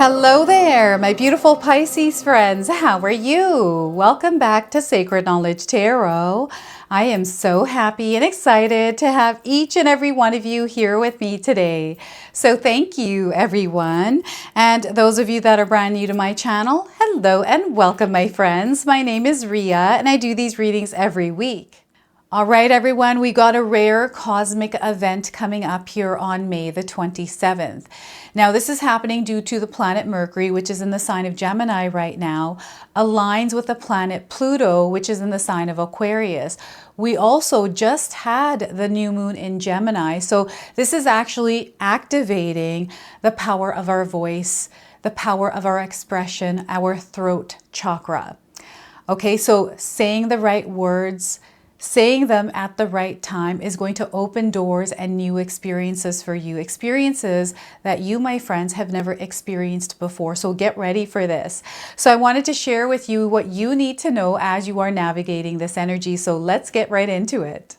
Hello there, my beautiful Pisces friends. How are you? Welcome back to Sacred Knowledge Tarot. I am so happy and excited to have each and every one of you here with me today. So thank you, everyone. And those of you that are brand new to my channel, hello and welcome, my friends. My name is Ria, and I do these readings every week. All right, everyone, we got a rare cosmic event coming up here on May the 27th. Now, this is happening due to the planet Mercury, which is in the sign of Gemini right now, aligns with the planet Pluto, which is in the sign of Aquarius. We also just had the new moon in Gemini, so this is actually activating the power of our voice, the power of our expression, our throat chakra. Okay, so saying the right words, saying them at the right time is going to open doors and new experiences for you. Experiences that you, my friends, have never experienced before. So get ready for this. So I wanted to share with you what you need to know as you are navigating this energy. So let's get right into it.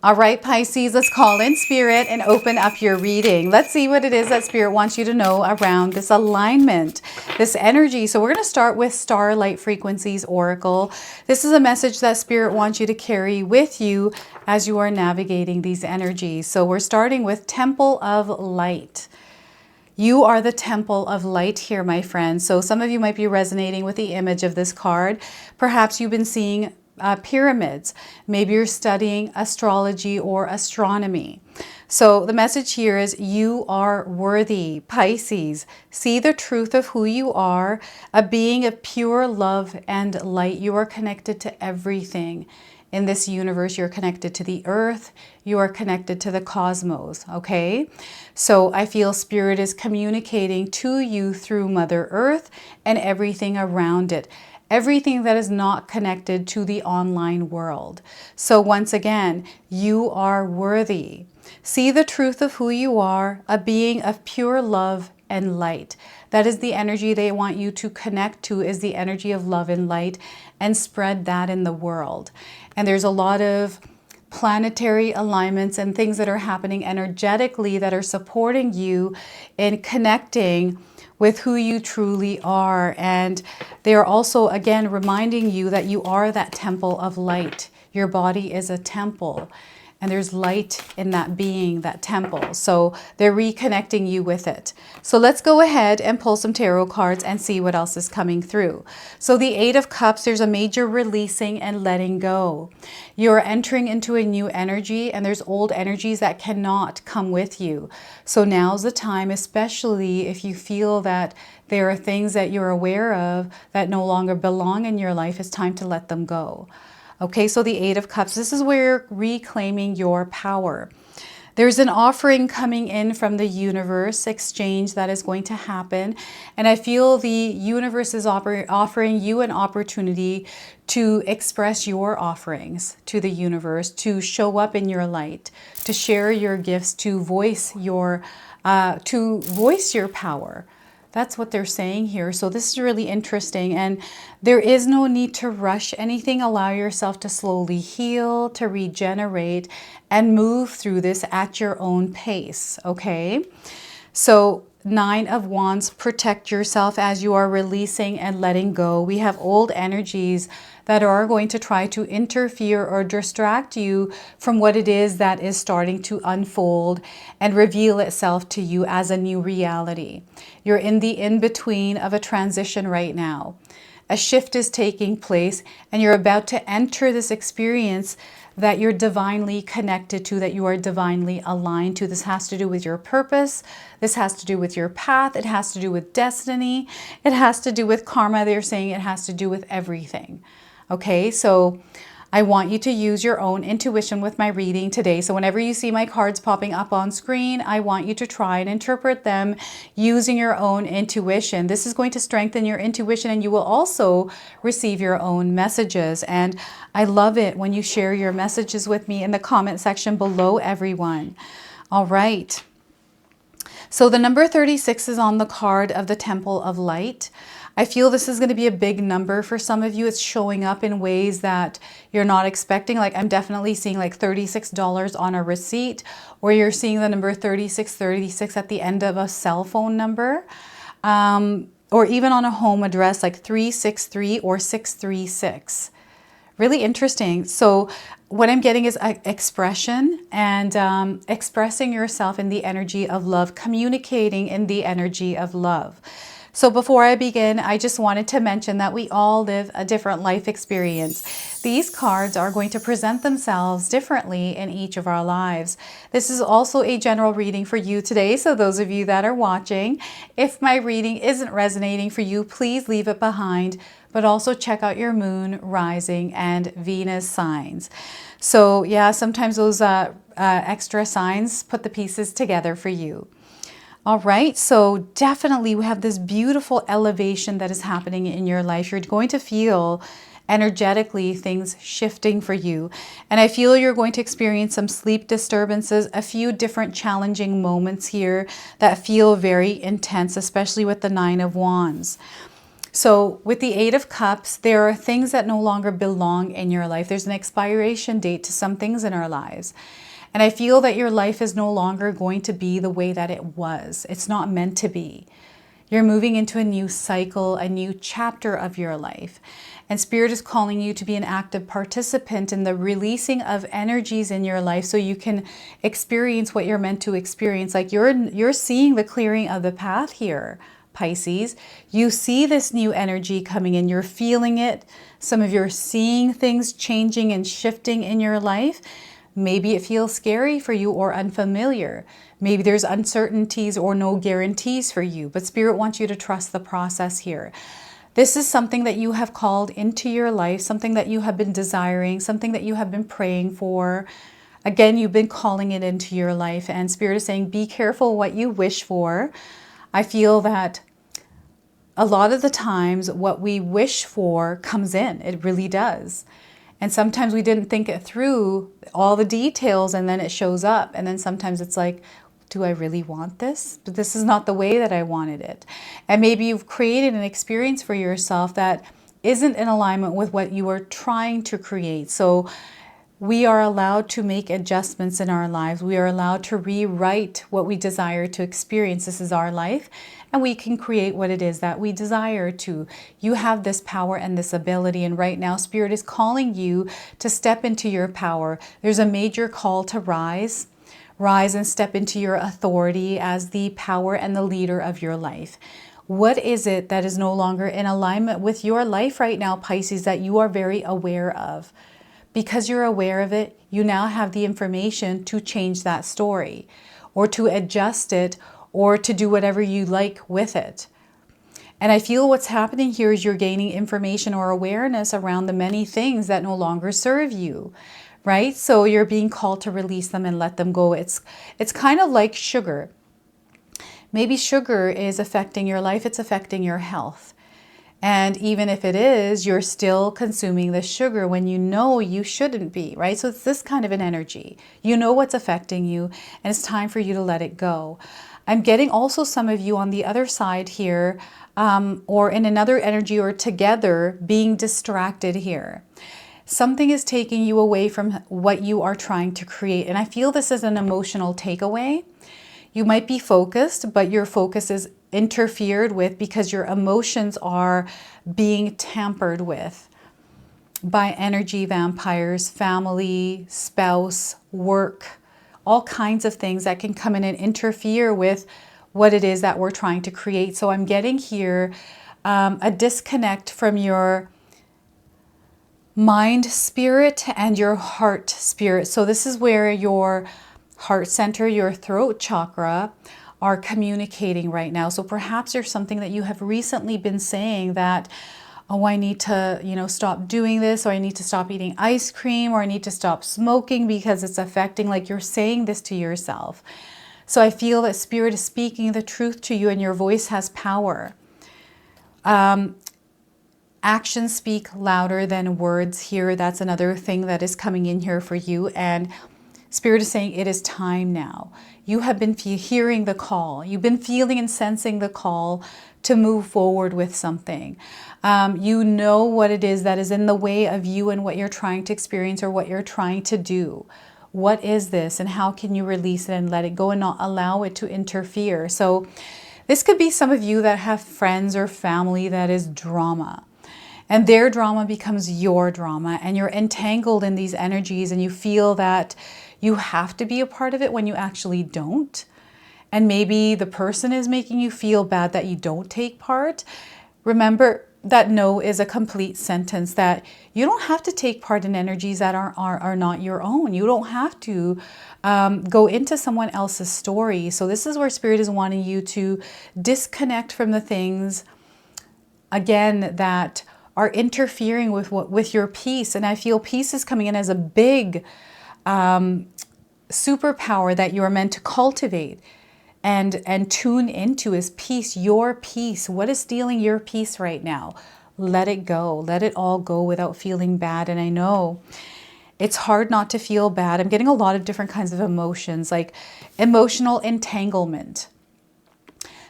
All right, Pisces, let's call in Spirit and open up your reading. Let's see what it is that Spirit wants you to know around this alignment, this energy. So we're going to start with Starlight Frequencies Oracle. This is a message that Spirit wants you to carry with you as you are navigating these energies. So we're starting with Temple of Light. You are the temple of light here, my friends. So some of you might be resonating with the image of this card. Perhaps you've been seeing pyramids. Maybe you're studying astrology or astronomy. So the message here is you are worthy, Pisces. See the truth of who you are, a being of pure love and light. You are connected to everything in this universe. You're connected to the earth. You are connected to the cosmos, okay? So I feel Spirit is communicating to you through Mother Earth and everything around it. Everything that is not connected to the online world. So once again, you are worthy. See the truth of who you are, a being of pure love and light. That is the energy they want you to connect to, is the energy of love and light, and spread that in the world. And there's a lot of planetary alignments and things that are happening energetically that are supporting you in connecting with who you truly are. And they are also, again, reminding you that you are that temple of light. Your body is a temple, and there's light in that being, that temple. So they're reconnecting you with it. So let's go ahead and pull some tarot cards and see what else is coming through. So the Eight of Cups, there's a major releasing and letting go. You're entering into a new energy, and there's old energies that cannot come with you. So now's the time, especially if you feel that there are things that you're aware of that no longer belong in your life, it's time to let them go. Okay, so the Eight of Cups, this is where you're reclaiming your power. There's an offering coming in from the universe, exchange that is going to happen. And I feel the universe is offering you an opportunity to express your offerings to the universe, to show up in your light, to share your gifts, to voice your power. That's what they're saying here. So this is really interesting, and there is no need to rush anything. Allow yourself to slowly heal, to regenerate, and move through this at your own pace, okay? So Nine of Wands, protect yourself as you are releasing and letting go. We have old energies that are going to try to interfere or distract you from what it is that is starting to unfold and reveal itself to you as a new reality. You're in the in-between of a transition right now. A shift is taking place, and you're about to enter this experience that you're divinely connected to, that you are divinely aligned to. This has to do with your purpose. This has to do with your path. It has to do with destiny. It has to do with karma. They're saying it has to do with everything. Okay, so I want you to use your own intuition with my reading today. So whenever you see my cards popping up on screen, I want you to try and interpret them using your own intuition. This is going to strengthen your intuition, and you will also receive your own messages. And I love it when you share your messages with me in the comment section below, everyone. All right. So the number 36 is on the card of the Temple of Light. I feel this is going to be a big number for some of you. It's showing up in ways that you're not expecting. Like I'm definitely seeing like $36 on a receipt, or you're seeing the number 3636 at the end of a cell phone number. or even on a home address like 363 or 636. Really interesting. So what I'm getting is expression and expressing yourself in the energy of love, communicating in the energy of love. So before I begin, I just wanted to mention that we all live a different life experience. These cards are going to present themselves differently in each of our lives. This is also a general reading for you today. So those of you that are watching, if my reading isn't resonating for you, please leave it behind, but also check out your moon, rising, and Venus signs. So yeah, sometimes those extra signs put the pieces together for you. All right, so definitely we have this beautiful elevation that is happening in your life. You're going to feel energetically things shifting for you. And I feel you're going to experience some sleep disturbances, a few different challenging moments here that feel very intense, especially with the Nine of Wands. So with the Eight of Cups, there are things that no longer belong in your life. There's an expiration date to some things in our lives. And I feel that your life is no longer going to be the way that it was. It's not meant to be. You're moving into a new cycle, a new chapter of your life. And Spirit is calling you to be an active participant in the releasing of energies in your life so you can experience what you're meant to experience. Like you're seeing the clearing of the path here, Pisces. You see this new energy coming in. You're feeling it. Some of you are seeing things changing and shifting in your life. Maybe it feels scary for you or unfamiliar. Maybe there's uncertainties or no guarantees for you, but Spirit wants you to trust the process here. This is something that you have called into your life, something that you have been desiring, something that you have been praying for. Again, you've been calling it into your life, and Spirit is saying, be careful what you wish for. I feel that a lot of the times what we wish for comes in. It really does. And sometimes we didn't think it through, all the details, and then it shows up. And then sometimes it's like, do I really want this? But this is not the way that I wanted it. And maybe you've created an experience for yourself that isn't in alignment with what you are trying to create. So we are allowed to make adjustments in our lives. We are allowed to rewrite what we desire to experience. This is our life, and we can create what it is that we desire to. You have this power and this ability, and right now Spirit is calling you to step into your power. There's a major call to rise and step into your authority as the power and the leader of your life. What is it that is no longer in alignment with your life right now, Pisces, that you are very aware of? Because you're aware of it, you now have the information to change that story or to adjust it or to do whatever you like with it. And I feel what's happening here is you're gaining information or awareness around the many things that no longer serve you, right? So you're being called to release them and let them go. It's kind of like sugar. Maybe sugar is affecting your life, it's affecting your health. And even if it is, you're still consuming the sugar when you know you shouldn't be, right? So it's this kind of an energy. You know what's affecting you, and it's time for you to let it go. I'm getting also some of you on the other side here, or in another energy or together, being distracted here. Something is taking you away from what you are trying to create. And I feel this is an emotional takeaway. You might be focused, but your focus is interfered with because your emotions are being tampered with by energy vampires, family, spouse, work, all kinds of things that can come in and interfere with what it is that we're trying to create. So I'm getting here a disconnect from your mind spirit and your heart spirit. So this is where your heart center, your throat chakra are communicating right now. So perhaps there's something that you have recently been saying that, oh, I need to, stop doing this, or I need to stop eating ice cream, or I need to stop smoking because it's affecting, like you're saying this to yourself. So I feel that Spirit is speaking the truth to you, and your voice has power. Actions speak louder than words here. That's another thing that is coming in here for you. And Spirit is saying it is time now. You have been hearing the call. You've been feeling and sensing the call to move forward with something. You know what it is that is in the way of you and what you're trying to experience or what you're trying to do. What is this, and how can you release it and let it go and not allow it to interfere? So This could be some of you that have friends or family that is drama. And their drama becomes your drama, and you're entangled in these energies, and you feel that you have to be a part of it when you actually don't. And maybe the person is making you feel bad that you don't take part. Remember that no is a complete sentence, that you don't have to take part in energies that are not your own. You don't have to go into someone else's story. So this is where Spirit is wanting you to disconnect from the things, again, that are interfering with your peace. And I feel peace is coming in as a big superpower that you are meant to cultivate and tune into, is peace, your peace. What is stealing your peace right now? Let it go. Let it all go without feeling bad. And I know it's hard not to feel bad. I'm getting a lot of different kinds of emotions, like emotional entanglement.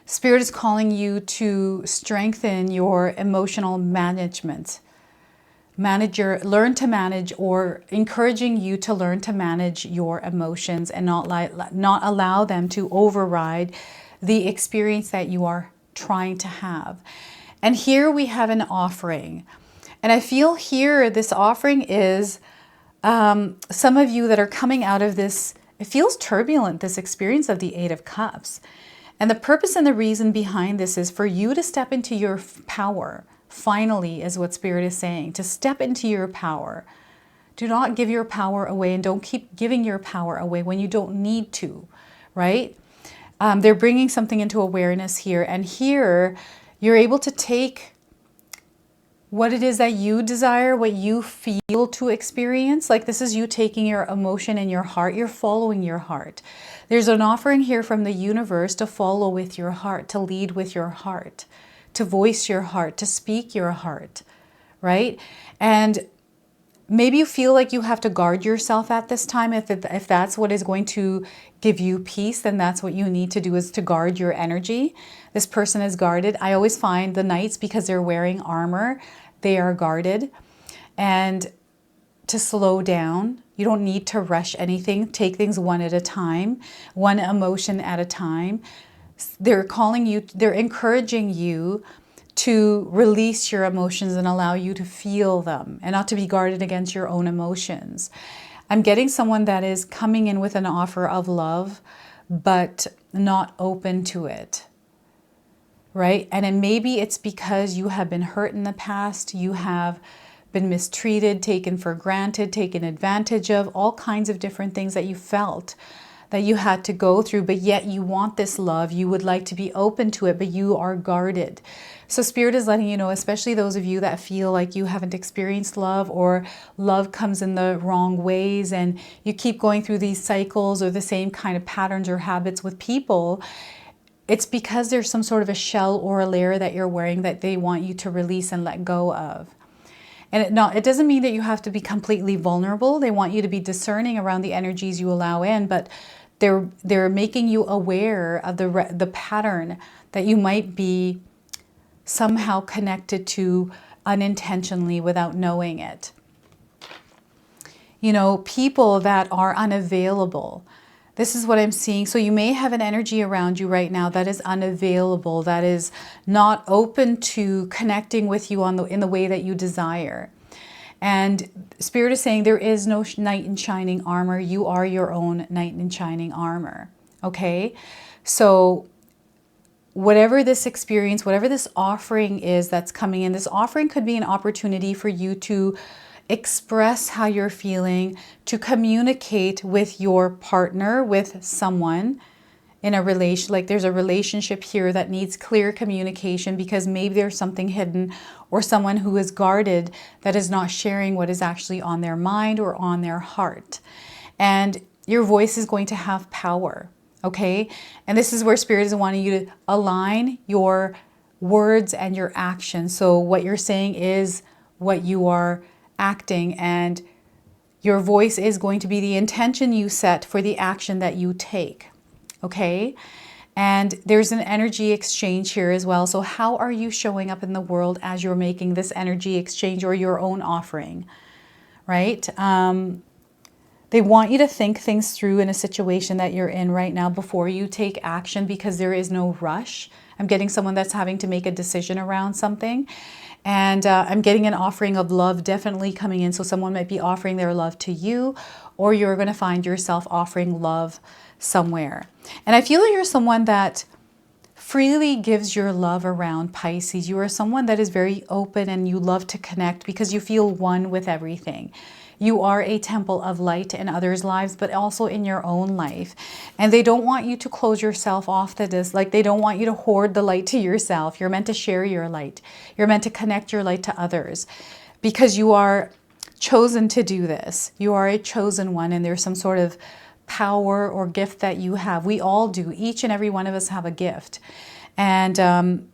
Spirit is calling you to strengthen your emotional management. Learn to manage, or encouraging you to learn to manage your emotions and not allow them to override the experience that you are trying to have. And here we have an offering. And I feel here this offering is some of you that are coming out of this, it feels turbulent, this experience of the Eight of Cups. And the purpose and the reason behind this is for you to step into your power. Finally, is what Spirit is saying, to step into your power. Do not give your power away, and don't keep giving your power away when you don't need to, right? They're bringing something into awareness here. And here, you're able to take what it is that you desire, what you feel to experience. Like this is you taking your emotion and your heart. You're following your heart. There's an offering here from the universe to follow with your heart, to lead with your heart, to voice your heart, to speak your heart, right? And maybe you feel like you have to guard yourself at this time. If that's what is going to give you peace, then that's what you need to do, is to guard your energy. This person is guarded. I always find the knights, because they're wearing armor, they are guarded. And to slow down. You don't need to rush anything. Take things one at a time, one emotion at a time. They're calling you, they're encouraging you to release your emotions and allow you to feel them, and not to be guarded against your own emotions. I'm getting someone that is coming in with an offer of love, but not open to it, right? And then maybe it's because you have been hurt in the past, you have been mistreated, taken for granted, taken advantage of, all kinds of different things that you felt that you had to go through, but yet you want this love. You would like to be open to it, but you are guarded. So Spirit is letting you know, especially those of you that feel like you haven't experienced love, or love comes in the wrong ways, and you keep going through these cycles or the same kind of patterns or habits with people. It's because there's some sort of a shell or a layer that you're wearing that they want you to release and let go of. And it doesn't mean that you have to be completely vulnerable. They want you to be discerning around the energies you allow in, but they're making you aware of the pattern that you might be somehow connected to unintentionally without knowing it. You know, people that are unavailable. This is what I'm seeing. So you may have an energy around you right now that is unavailable, that is not open to connecting with you in the way that you desire. And Spirit is saying there is no knight in shining armor. You are your own knight in shining armor. Okay? So whatever this experience, whatever this offering is that's coming in, this offering could be an opportunity for you to express how you're feeling, to communicate with your partner, with someone in a relation, like there's a relationship here that needs clear communication, because maybe there's something hidden, or someone who is guarded that is not sharing what is actually on their mind or on their heart. And your voice is going to have power, okay? And this is where Spirit is wanting you to align your words and your actions. So what you're saying is what you are acting, and your voice is going to be the intention you set for the action that you take. Okay? And there's an energy exchange here as well. So how are you showing up in the world as you're making this energy exchange or your own offering? Right? They want you to think things through in a situation that you're in right now before you take action, because there is no rush. I'm getting someone that's having to make a decision around something. And I'm getting an offering of love definitely coming in. So someone might be offering their love to you, or you're going to find yourself offering love somewhere. And I feel you're someone that freely gives your love around, Pisces. You are someone that is very open and you love to connect because you feel one with everything. You are a temple of light in others' lives, but also in your own life. And they don't want you to close yourself off to this. Like, they don't want you to hoard the light to yourself. You're meant to share your light. You're meant to connect your light to others because you are chosen to do this. You are a chosen one, and there's some sort of power or gift that you have. We all do. Each and every one of us have a gift. And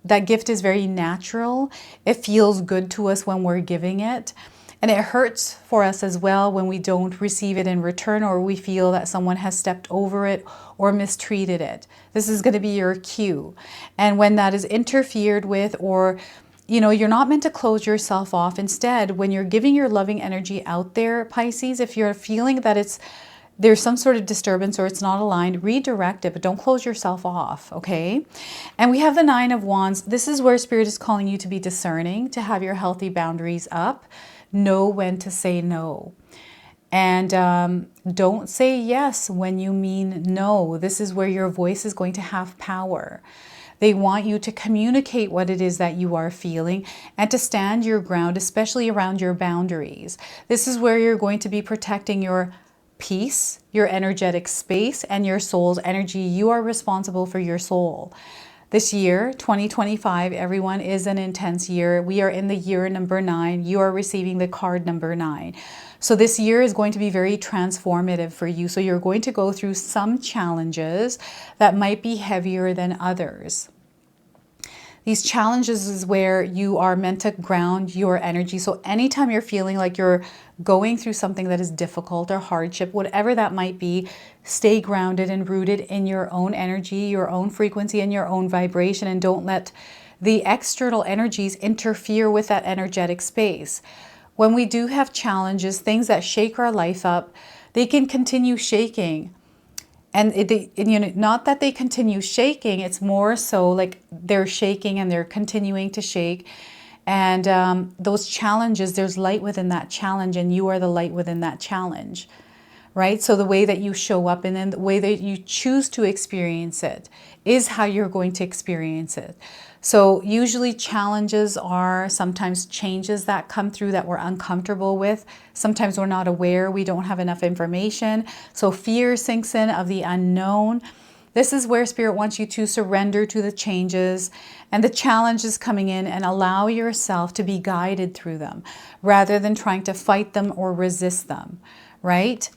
that gift is very natural. It feels good to us when we're giving it. And it hurts for us as well when we don't receive it in return, or we feel that someone has stepped over it or mistreated it. This is going to be your cue. And when that is interfered with, or you're not meant to close yourself off. Instead, when you're giving your loving energy out there, Pisces, if you're feeling that there's some sort of disturbance or it's not aligned, redirect it, but don't close yourself off, okay? And we have the Nine of Wands. This is where Spirit is calling you to be discerning, to have your healthy boundaries up, know when to say no. And don't say yes when you mean no. This is where your voice is going to have power. They want you to communicate what it is that you are feeling and to stand your ground, especially around your boundaries. This is where you're going to be protecting your peace, your energetic space, and your soul's energy. You are responsible for your soul. This year, 2025, everyone, is an intense year. We are in the year number 9. You are receiving the card number 9. So this year is going to be very transformative for you. So you're going to go through some challenges that might be heavier than others. These challenges is where you are meant to ground your energy. So anytime you're feeling like you're going through something that is difficult or hardship, whatever that might be, stay grounded and rooted in your own energy, your own frequency, and your own vibration, and don't let the external energies interfere with that energetic space. When we do have challenges, things that shake our life up, they can continue shaking. And not that they continue shaking, it's more so like they're shaking and they're continuing to shake. And those challenges, there's light within that challenge, and you are the light within that challenge, right? So the way that you show up and then the way that you choose to experience it is how you're going to experience it. So usually challenges are sometimes changes that come through that we're uncomfortable with. Sometimes we're not aware, we don't have enough information. So fear sinks in of the unknown. This is where Spirit wants you to surrender to the changes and the challenges coming in, and allow yourself to be guided through them rather than trying to fight them or resist them, right?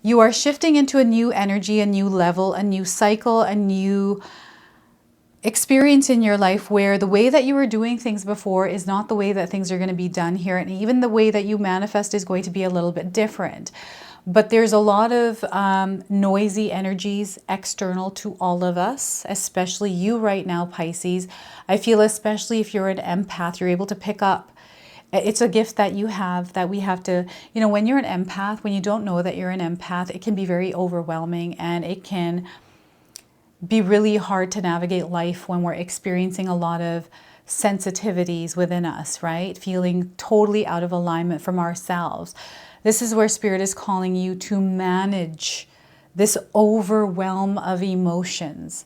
You are shifting into a new energy, a new level, a new cycle, a new experience in your life where the way that you were doing things before is not the way that things are going to be done here. And even the way that you manifest is going to be a little bit different. But there's a lot of noisy energies external to all of us, especially you right now, Pisces. I feel especially if you're an empath, you're able to pick up. It's a gift that you have that we have to, when you're an empath, when you don't know that you're an empath, it can be very overwhelming, and it can be really hard to navigate life when we're experiencing a lot of sensitivities within us, right? Feeling totally out of alignment from ourselves. This is where Spirit is calling you to manage this overwhelm of emotions.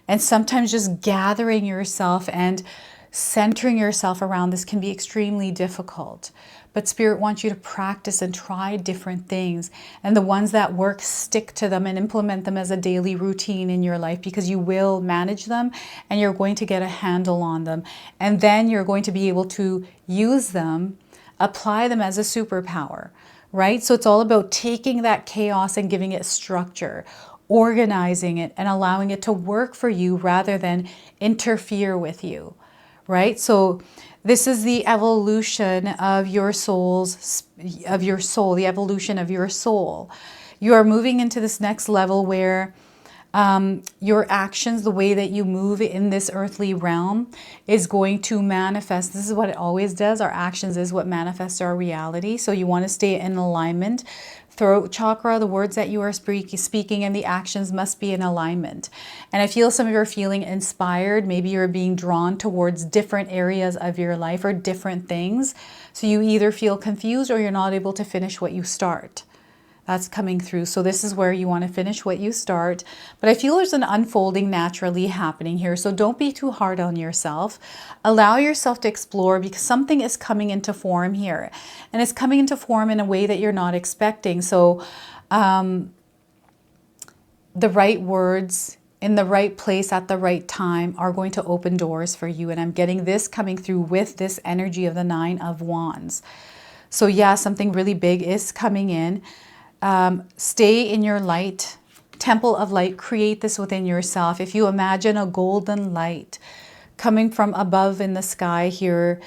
And sometimes just gathering yourself and centering yourself around this can be extremely difficult. But Spirit wants you to practice and try different things. And the ones that work, stick to them and implement them as a daily routine in your life, because you will manage them and you're going to get a handle on them. And then you're going to be able to use them, apply them as a superpower, right? So it's all about taking that chaos and giving it structure, organizing it and allowing it to work for you rather than interfere with you, right? So this is the evolution of your soul, the evolution of your soul. You are moving into this next level where your actions, the way that you move in this earthly realm, is going to manifest. This is what it always does. Our actions is what manifests our reality. So you want to stay in alignment. throat chakra, the words that you are speaking and the actions must be in alignment. And I feel some of you are feeling inspired. Maybe you're being drawn towards different areas of your life or different things. So you either feel confused or you're not able to finish what you start. That's coming through. So this is where you want to finish what you start. But I feel there's an unfolding naturally happening here. So don't be too hard on yourself. Allow yourself to explore, because something is coming into form here. And it's coming into form in a way that you're not expecting. So the right words in the right place at the right time are going to open doors for you. And I'm getting this coming through with this energy of the 9 of Wands. So yeah, something really big is coming in. Stay in your light, temple of light. Create this within yourself. If you imagine a golden light coming from above in the sky here,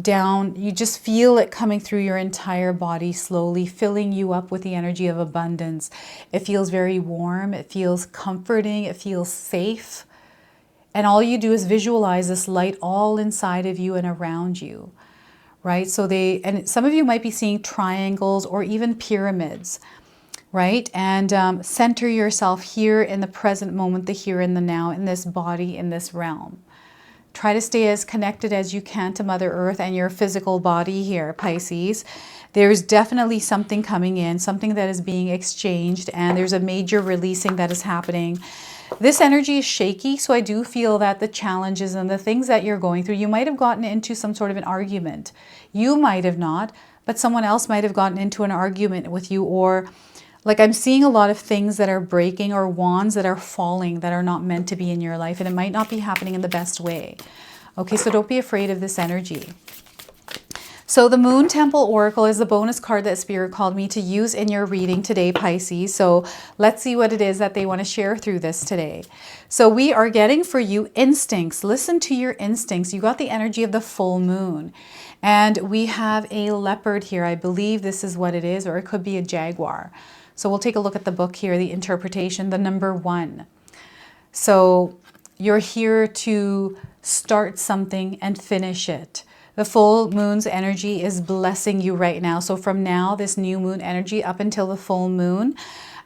down, you just feel it coming through your entire body slowly, filling you up with the energy of abundance. It feels very warm. It feels comforting. It feels safe. And all you do is visualize this light all inside of you and around you, right? So and some of you might be seeing triangles or even pyramids, right? And center yourself here in the present moment, the here and the now, in this body, in this realm. Try to stay as connected as you can to Mother Earth and your physical body here, Pisces. There's definitely something coming in, something that is being exchanged, and there's a major releasing that is happening. This energy is shaky, so I do feel that the challenges and the things that you're going through, you might have gotten into some sort of an argument. You might have not, but someone else might have gotten into an argument with you, or like I'm seeing a lot of things that are breaking or wands that are falling that are not meant to be in your life, and it might not be happening in the best way. Okay, so don't be afraid of this energy. So the Moon Temple Oracle is the bonus card that Spirit called me to use in your reading today, Pisces. So let's see what it is that they want to share through this today. So we are getting for you instincts. Listen to your instincts. You got the energy of the full moon. And we have a leopard here. I believe this is what it is, or it could be a jaguar. So we'll take a look at the book here, the interpretation, the number 1. So you're here to start something and finish it. The full moon's energy is blessing you right now. So from now, this new moon energy up until the full moon,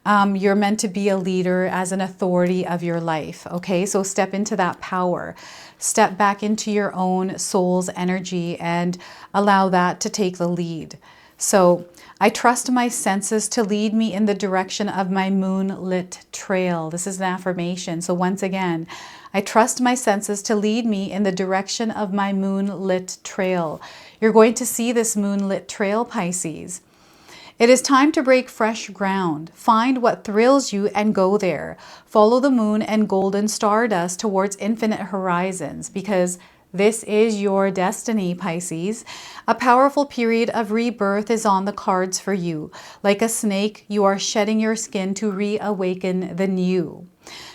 you're meant to be a leader as an authority of your life. Okay, so step into that power. Step back into your own soul's energy and allow that to take the lead. So I trust my senses to lead me in the direction of my moonlit trail. This is an affirmation. So once again, I trust my senses to lead me in the direction of my moonlit trail. You're going to see this moonlit trail, Pisces. It is time to break fresh ground. Find what thrills you and go there. Follow the moon and golden stardust towards infinite horizons, because this is your destiny, Pisces. A powerful period of rebirth is on the cards for you. Like a snake, you are shedding your skin to reawaken the new.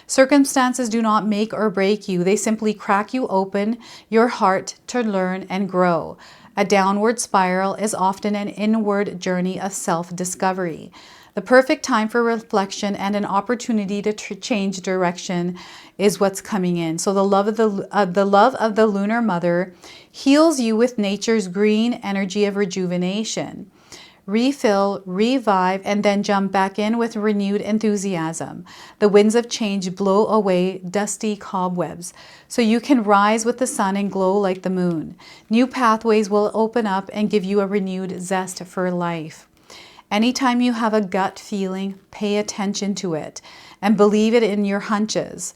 Circumstances do not make or break you. They simply crack you open, your heart, to learn and grow. A downward spiral is often an inward journey of self-discovery. The perfect time for reflection and an opportunity to change direction is what's coming in. So the love of the lunar mother heals you with nature's green energy of rejuvenation. Refill, revive, and then jump back in with renewed enthusiasm. The winds of change blow away dusty cobwebs, so you can rise with the sun and glow like the moon. New pathways will open up and give you a renewed zest for life. Anytime you have a gut feeling, pay attention to it and believe in your hunches,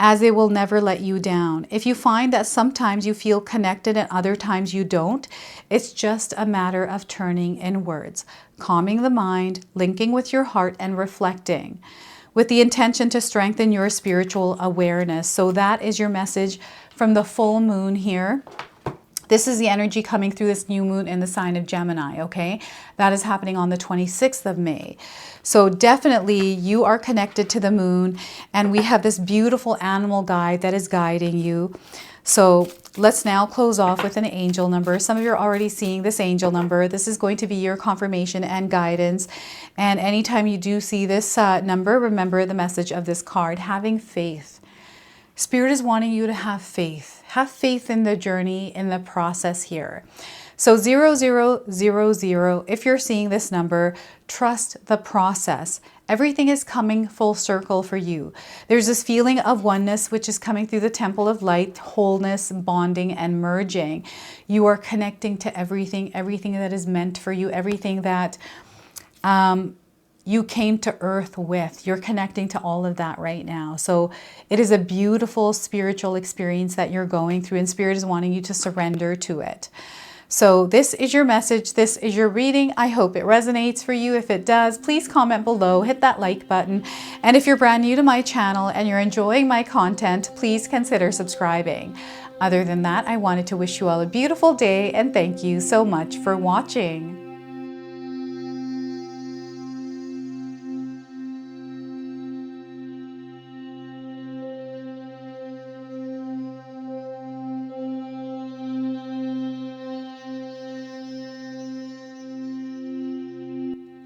as they will never let you down. If you find that sometimes you feel connected and other times you don't, it's just a matter of turning inwards, calming the mind, linking with your heart, and reflecting with the intention to strengthen your spiritual awareness. So that is your message from the full moon here. This is the energy coming through this new moon in the sign of Gemini, okay? That is happening on the 26th of May. So definitely you are connected to the moon, and we have this beautiful animal guide that is guiding you. So let's now close off with an angel number. Some of you are already seeing this angel number. This is going to be your confirmation and guidance. And anytime you do see this number, remember the message of this card, having faith. Spirit is wanting you to have faith. Have faith in the journey, in the process here. So 0000, if you're seeing this number, trust the process. Everything is coming full circle for you. There's this feeling of oneness, which is coming through the temple of light, wholeness, bonding, and merging. You are connecting to everything, everything that is meant for you, everything that you came to earth with. You're connecting to all of that right now. So it is a beautiful spiritual experience that you're going through, and Spirit is wanting you to surrender to it. So this is your message. This is your reading. I hope it resonates for you. If it does, please comment below, hit that like button. And if you're brand new to my channel and you're enjoying my content, please consider subscribing. Other than that, I wanted to wish you all a beautiful day and thank you so much for watching.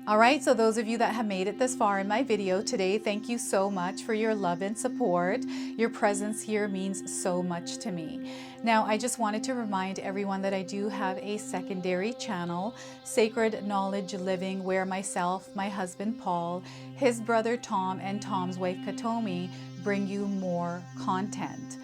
All right, so those of you that have made it this far in my video today, thank you so much for your love and support. Your presence here means so much to me. Now, I just wanted to remind everyone that I do have a secondary channel, Sacred Knowledge Living, where myself, my husband Paul, his brother Tom, and Tom's wife Katomi bring you more content.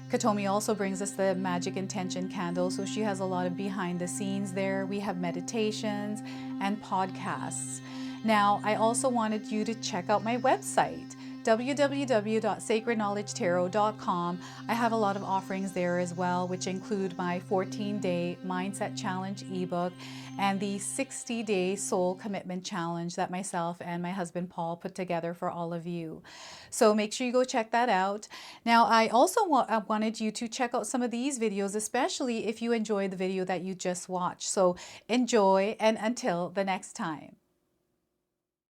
Katomi also brings us the Magic Intention candle, so she has a lot of behind the scenes there. We have meditations and podcasts. Now, I also wanted you to check out my website, www.sacredknowledgetarot.com. I have a lot of offerings there as well, which include my 14-day Mindset Challenge ebook and the 60-day Soul Commitment Challenge that myself and my husband Paul put together for all of you. So make sure you go check that out. Now, I also wanted you to check out some of these videos, especially if you enjoyed the video that you just watched. So enjoy, and until the next time.